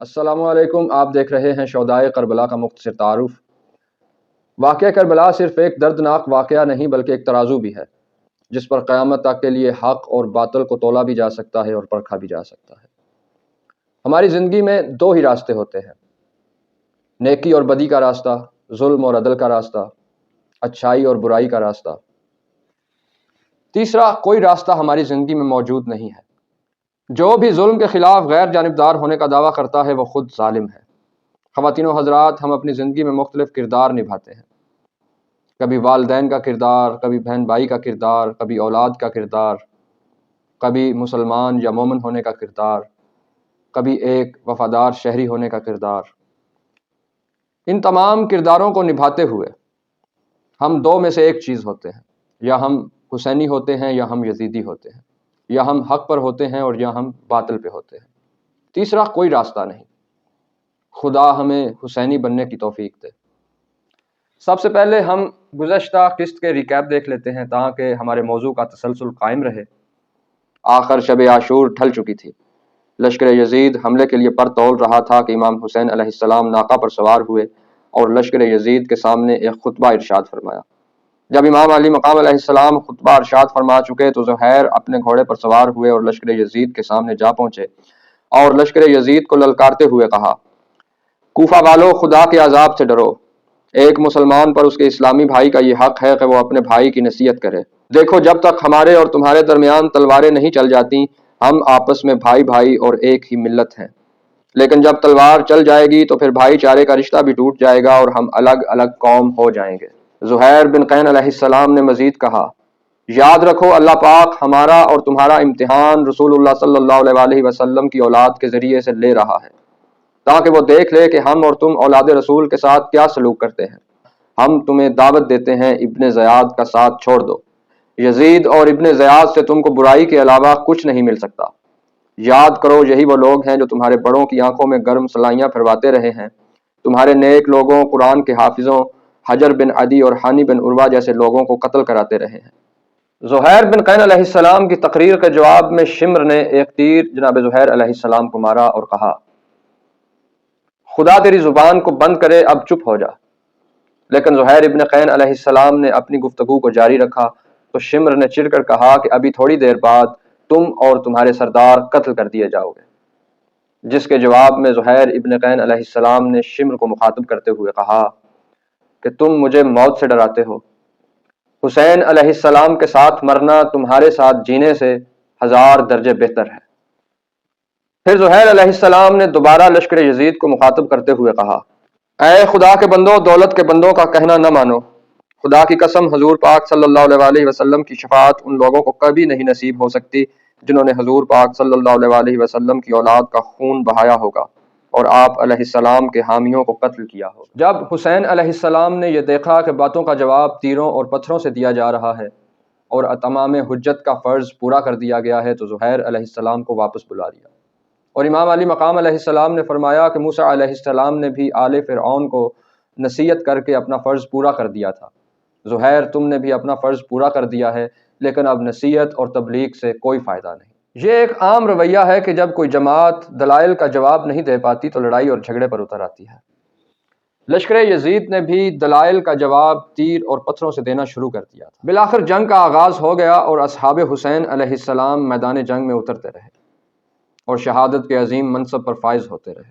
السلام علیکم، آپ دیکھ رہے ہیں شہدائے کربلا کا مختصر تعارف۔ واقعہ کربلا صرف ایک دردناک واقعہ نہیں بلکہ ایک ترازو بھی ہے جس پر قیامت تک کے لیے حق اور باطل کو تولا بھی جا سکتا ہے اور پرکھا بھی جا سکتا ہے۔ ہماری زندگی میں دو ہی راستے ہوتے ہیں، نیکی اور بدی کا راستہ، ظلم اور عدل کا راستہ، اچھائی اور برائی کا راستہ۔ تیسرا کوئی راستہ ہماری زندگی میں موجود نہیں ہے۔ جو بھی ظلم کے خلاف غیر جانبدار ہونے کا دعویٰ کرتا ہے وہ خود ظالم ہے۔ خواتین و حضرات، ہم اپنی زندگی میں مختلف کردار نبھاتے ہیں، کبھی والدین کا کردار، کبھی بہن بھائی کا کردار، کبھی اولاد کا کردار، کبھی مسلمان یا مومن ہونے کا کردار، کبھی ایک وفادار شہری ہونے کا کردار۔ ان تمام کرداروں کو نبھاتے ہوئے ہم دو میں سے ایک چیز ہوتے ہیں، یا ہم حسینی ہوتے ہیں یا ہم یزیدی ہوتے ہیں، یا ہم حق پر ہوتے ہیں اور یا ہم باطل پہ ہوتے ہیں۔ تیسرا کوئی راستہ نہیں۔ خدا ہمیں حسینی بننے کی توفیق دے۔ سب سے پہلے ہم گزشتہ قسط کے ریکیپ دیکھ لیتے ہیں تاکہ ہمارے موضوع کا تسلسل قائم رہے۔ آخر شب عاشور ڈھل چکی تھی۔ لشکر یزید حملے کے لیے پر تول رہا تھا کہ امام حسین علیہ السلام ناقہ پر سوار ہوئے اور لشکر یزید کے سامنے ایک خطبہ ارشاد فرمایا۔ جب امام علی مقام علیہ السلام خطبہ ارشاد فرما چکے تو زہیر اپنے گھوڑے پر سوار ہوئے اور لشکر یزید کے سامنے جا پہنچے اور لشکر یزید کو للکارتے ہوئے کہا، کوفہ والو، خدا کے عذاب سے ڈرو۔ ایک مسلمان پر اس کے اسلامی بھائی کا یہ حق ہے کہ وہ اپنے بھائی کی نصیحت کرے۔ دیکھو، جب تک ہمارے اور تمہارے درمیان تلواریں نہیں چل جاتی، ہم آپس میں بھائی بھائی اور ایک ہی ملت ہیں، لیکن جب تلوار چل جائے گی تو پھر بھائی چارے کا رشتہ بھی ٹوٹ جائے گا اور ہم الگ الگ قوم ہو جائیں گے۔ زہیر بن قین علیہ السلام نے مزید کہا، یاد رکھو اللہ پاک ہمارا اور تمہارا امتحان رسول اللہ صلی اللہ علیہ وآلہ وسلم کی اولاد کے ذریعے سے لے رہا ہے تاکہ وہ دیکھ لے کہ ہم اور تم اولاد رسول کے ساتھ کیا سلوک کرتے ہیں۔ ہم تمہیں دعوت دیتے ہیں ابن زیاد کا ساتھ چھوڑ دو۔ یزید اور ابن زیاد سے تم کو برائی کے علاوہ کچھ نہیں مل سکتا۔ یاد کرو، یہی وہ لوگ ہیں جو تمہارے بڑوں کی آنکھوں میں گرم سلائیاں پھرواتے رہے ہیں۔ تمہارے نیک لوگوں، قرآن کے حافظوں، حجر بن عدی اور حانی بن عروہ جیسے لوگوں کو قتل کراتے رہے ہیں۔ زہیر بن قین علیہ السلام کی تقریر کے جواب میں شمر نے ایک تیر جناب زہیر علیہ السلام کو مارا اور کہا، خدا تیری زبان کو بند کرے، اب چپ ہو جا۔ لیکن زہیر ابن قین علیہ السلام نے اپنی گفتگو کو جاری رکھا تو شمر نے چڑھ کر کہا کہ ابھی تھوڑی دیر بعد تم اور تمہارے سردار قتل کر دیے جاؤ گے۔ جس کے جواب میں زہیر ابن قین علیہ السلام نے شمر کو مخاطب کرتے ہوئے کہا کہ تم مجھے موت سے ڈراتے ہو۔ حسین علیہ السلام کے ساتھ مرنا تمہارے ساتھ جینے سے 1000 درجے بہتر ہے۔ پھر زہیر علیہ السلام نے دوبارہ لشکر یزید کو مخاطب کرتے ہوئے کہا، اے خدا کے بندوں، دولت کے بندوں کا کہنا نہ مانو۔ خدا کی قسم، حضور پاک صلی اللہ علیہ وآلہ وسلم کی شفاعت ان لوگوں کو کبھی نہیں نصیب ہو سکتی جنہوں نے حضور پاک صلی اللہ علیہ وآلہ وسلم کی اولاد کا خون بہایا ہوگا اور آپ علیہ السلام کے حامیوں کو قتل کیا ہوگا۔ جب حسین علیہ السلام نے یہ دیکھا کہ باتوں کا جواب تیروں اور پتھروں سے دیا جا رہا ہے اور اتمام حجت کا فرض پورا کر دیا گیا ہے تو زہیر علیہ السلام کو واپس بلا لیا، اور امام علی مقام علیہ السلام نے فرمایا کہ موسیٰ علیہ السلام نے بھی آل فرعون کو نصیحت کر کے اپنا فرض پورا کر دیا تھا۔ زہیر، تم نے بھی اپنا فرض پورا کر دیا ہے، لیکن اب نصیحت اور تبلیغ سے کوئی فائدہ نہیں۔ یہ ایک عام رویہ ہے کہ جب کوئی جماعت دلائل کا جواب نہیں دے پاتی تو لڑائی اور جھگڑے پر اتر آتی ہے۔ لشکر یزید نے بھی دلائل کا جواب تیر اور پتھروں سے دینا شروع کر دیا تھا۔ بالآخر جنگ کا آغاز ہو گیا اور اصحاب حسین علیہ السلام میدان جنگ میں اترتے رہے اور شہادت کے عظیم منصب پر فائز ہوتے رہے،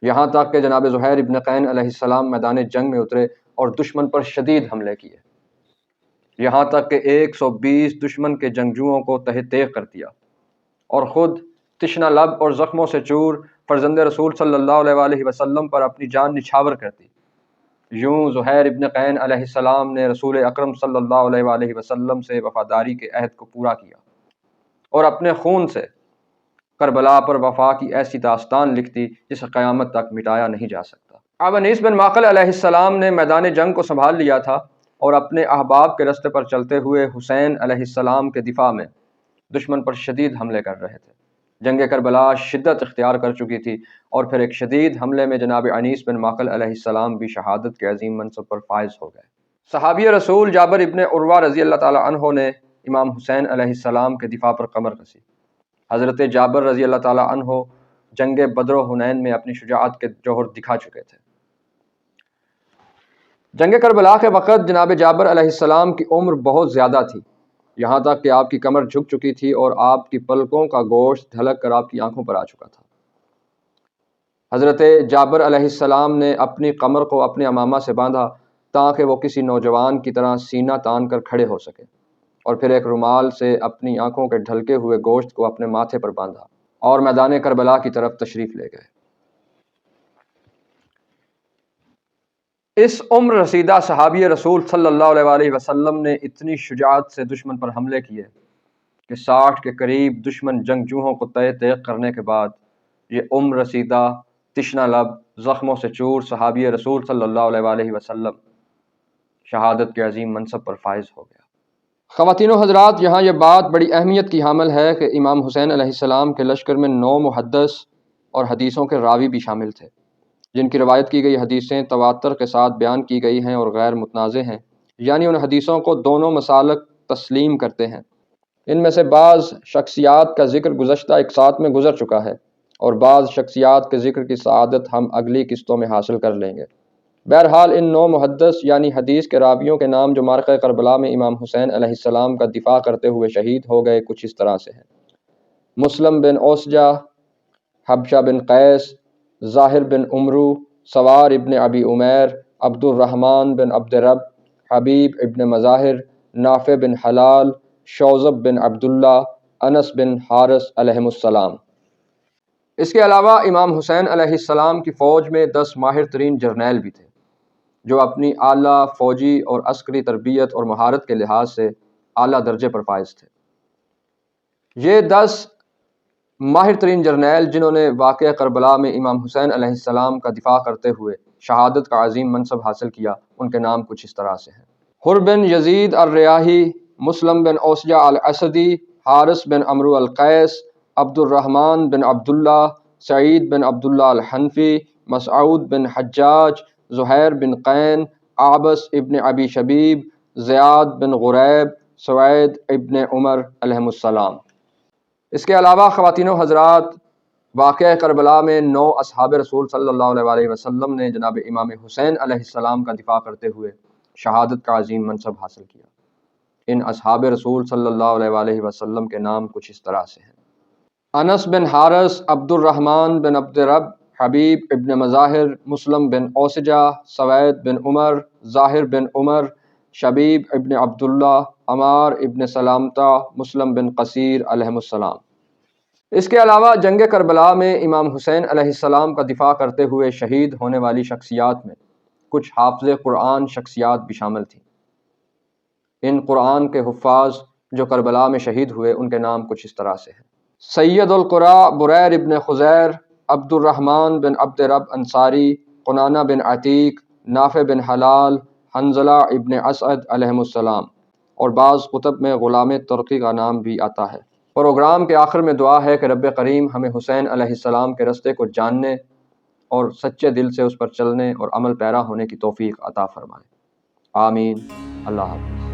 یہاں تک کہ جناب زہیر ابن قین علیہ السلام میدان جنگ میں اترے اور دشمن پر شدید حملے کیے، یہاں تک کہ 120 دشمن کے جنگجوؤں کو تہہ تیغ کر دیا اور خود تشنہ لب اور زخموں سے چور فرزند رسول صلی اللہ علیہ وآلہ وسلم پر اپنی جان نچھاور کر دی۔ یوں زہیر ابن قین علیہ السلام نے رسول اکرم صلی اللہ علیہ وآلہ وسلم سے وفاداری کے عہد کو پورا کیا اور اپنے خون سے کربلا پر وفا کی ایسی داستان لکھ دی جسے قیامت تک مٹایا نہیں جا سکتا۔ اب انیس بن معقل علیہ السلام نے میدان جنگ کو سنبھال لیا تھا اور اپنے احباب کے رستے پر چلتے ہوئے حسین علیہ السلام کے دفاع میں دشمن پر شدید حملے کر رہے تھے۔ جنگ کربلا شدت اختیار کر چکی تھی اور پھر ایک شدید حملے میں جناب انیس بن معقل علیہ السلام بھی شہادت کے عظیم منصب پر فائز ہو گئے۔ صحابی رسول جابر ابن عروہ رضی اللہ تعالی عنہ نے امام حسین علیہ السلام کے دفاع پر کمر کسی۔ حضرت جابر رضی اللہ تعالی عنہ جنگ بدر و حنین میں اپنی شجاعت کے جوہر دکھا چکے تھے۔ جنگ کربلا کے وقت جناب جابر علیہ السلام کی عمر بہت زیادہ تھی، یہاں تک کہ آپ کی کمر جھک چکی تھی اور آپ کی پلکوں کا گوشت ڈھلک کر آپ کی آنکھوں پر آ چکا تھا۔ حضرت جابر علیہ السلام نے اپنی کمر کو اپنے عمامہ سے باندھا تاکہ وہ کسی نوجوان کی طرح سینہ تان کر کھڑے ہو سکے، اور پھر ایک رومال سے اپنی آنکھوں کے ڈھلکے ہوئے گوشت کو اپنے ماتھے پر باندھا اور میدان کربلا کی طرف تشریف لے گئے۔ اس عمر رسیدہ صحابی رسول صلی اللہ علیہ وآلہ وسلم نے اتنی شجاعت سے دشمن پر حملے کیے کہ 60 کے قریب دشمن جنگجوؤں کو تیغ کرنے کے بعد یہ عمر رسیدہ تشنہ لب زخموں سے چور صحابی رسول صلی اللہ علیہ وآلہ وسلم شہادت کے عظیم منصب پر فائز ہو گیا۔ خواتین و حضرات، یہاں یہ بات بڑی اہمیت کی حامل ہے کہ امام حسین علیہ السلام کے لشکر میں 9 محدث اور حدیثوں کے راوی بھی شامل تھے، جن کی روایت کی گئی حدیثیں تواتر کے ساتھ بیان کی گئی ہیں اور غیر متنازع ہیں، یعنی ان حدیثوں کو دونوں مسالک تسلیم کرتے ہیں۔ ان میں سے بعض شخصیات کا ذکر گزشتہ اقساط میں گزر چکا ہے اور بعض شخصیات کے ذکر کی سعادت ہم اگلی قسطوں میں حاصل کر لیں گے۔ بہرحال ان 9 محدث یعنی حدیث کے راویوں کے نام جو معرکہ کربلا میں امام حسین علیہ السلام کا دفاع کرتے ہوئے شہید ہو گئے کچھ اس طرح سے ہیں: مسلم بن اوسجہ، حبشہ بن قیس، ظاہر بن عمرو، سوار ابن ابی عمیر، عبد الرحمن بن عبد رب، حبیب ابن مظاہر، نافع بن حلال، شوذب بن عبداللہ، انس بن حارث علیہم السلام۔ اس کے علاوہ امام حسین علیہ السلام کی فوج میں 10 ماہر ترین جرنیل بھی تھے جو اپنی اعلیٰ فوجی اور عسکری تربیت اور مہارت کے لحاظ سے اعلیٰ درجے پر فائز تھے۔ یہ 10 ماہر ترین جرنیل جنہوں نے واقعہ کربلا میں امام حسین علیہ السلام کا دفاع کرتے ہوئے شہادت کا عظیم منصب حاصل کیا، ان کے نام کچھ اس طرح سے ہیں: حر بن یزید الریاحی، مسلم بن اوسجہ الاسدی، حارث بن عمرو القیس، عبد الرحمن بن عبداللہ، سعید بن عبداللہ الحنفی، مسعود بن حجاج، زہیر بن قین، عابس ابن ابی شبیب، زیاد بن غریب، سوید ابن عمر علیہم السلام۔ اس کے علاوہ خواتین و حضرات، واقعہ کربلا میں 9 اصحاب رسول صلی اللہ علیہ وآلہ وسلم نے جناب امام حسین علیہ السلام کا دفاع کرتے ہوئے شہادت کا عظیم منصب حاصل کیا۔ ان اصحاب رسول صلی اللہ علیہ وآلہ وسلم کے نام کچھ اس طرح سے ہیں: انس بن حارث، عبد الرحمن بن عبد رب، حبیب ابن مظاہر، مسلم بن اوسجہ، سوید بن عمر، ظاہر بن عمر، شبیب ابن عبداللہ، عمار ابن سلامتہ، مسلم بن قصیر علیہم السلام۔ اس کے علاوہ جنگ کربلا میں امام حسین علیہ السلام کا دفاع کرتے ہوئے شہید ہونے والی شخصیات میں کچھ حافظ قرآن شخصیات بھی شامل تھیں۔ ان قرآن کے حفاظ جو کربلا میں شہید ہوئے ان کے نام کچھ اس طرح سے ہیں: سید القرا بریر ابن خزیر، عبد الرحمن بن عبد رب انصاری، قنانہ بن عتیق، نافع بن حلال، حنظلہ ابن اسعد علیہم السلام، اور بعض کتب میں غلام ترقی کا نام بھی آتا ہے۔ پروگرام کے آخر میں دعا ہے کہ رب کریم ہمیں حسین علیہ السلام کے رستے کو جاننے اور سچے دل سے اس پر چلنے اور عمل پیرا ہونے کی توفیق عطا فرمائے۔ آمین۔ اللہ حافظ۔